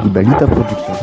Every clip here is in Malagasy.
Ibalita Production.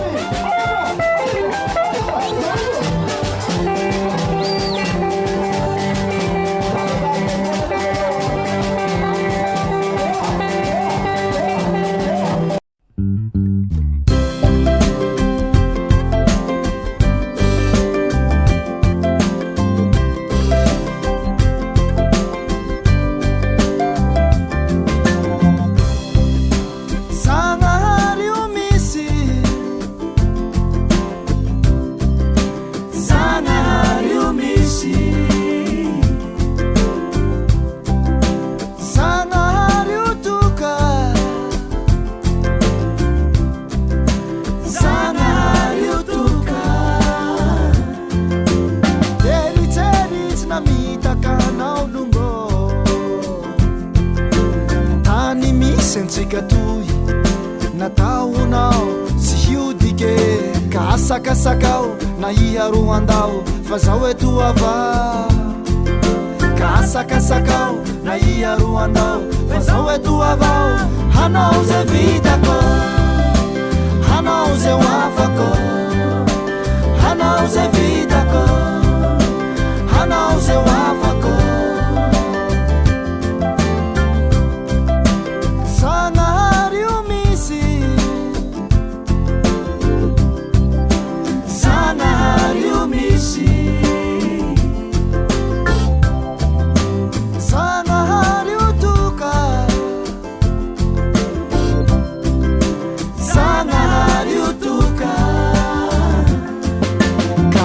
Sensikatoy nataonao sy hiodike ka asakasakao na iharoandao fa zao eto ava ka asakasakao na iharoandao fa zao eto avao hanao ze vitako hanao ze afako hanao ze vitako hanao ze afako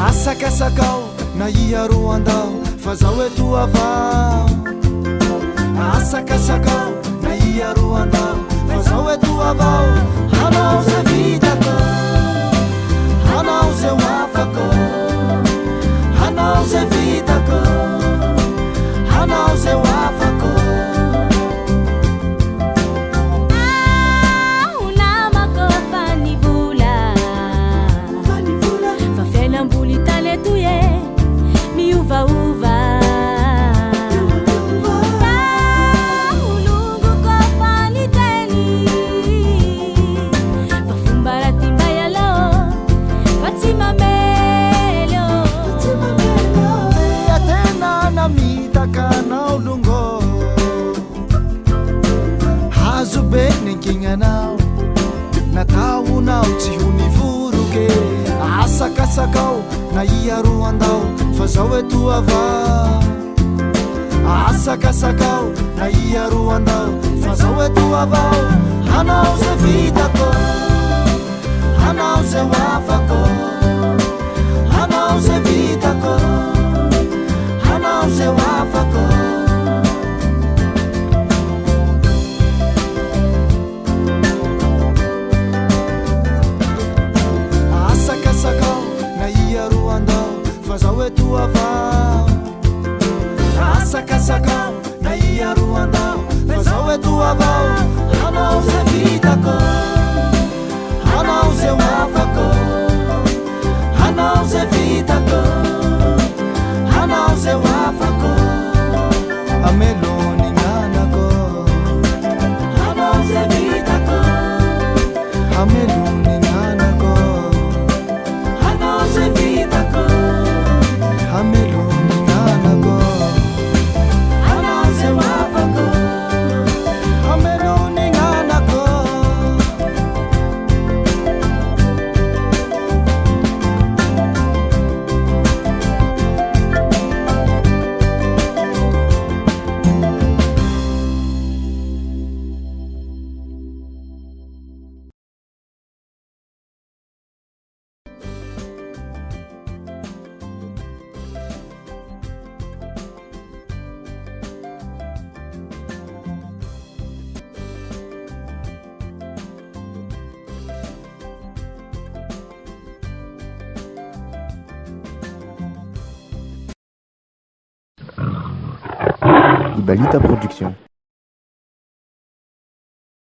Asakasakao na iharoandao fa zao eto avao asakasakao na iharoandao fa zao eto avao hanao ze vitako hanao ze afako hanao ze vitako hanao ze afako nataonao tsy honivoroke asakasakao na iharoandao fa zao eto ava asakasakao na iharoandao fa zao eto avao hanao ze vitako hanao ze afako hanao ze vitako hanao ze afako fa zao eto avao asakasakao na iharoandao fa zao eto avao hanao ze vitako hanao ze afako hanao ze vitako hanao ze afako ameloni nanako hanao ze vitako ameloni nanako hanao ze vitako ameloni nanako hanao ze afako ameloni nanako Ibalita Production.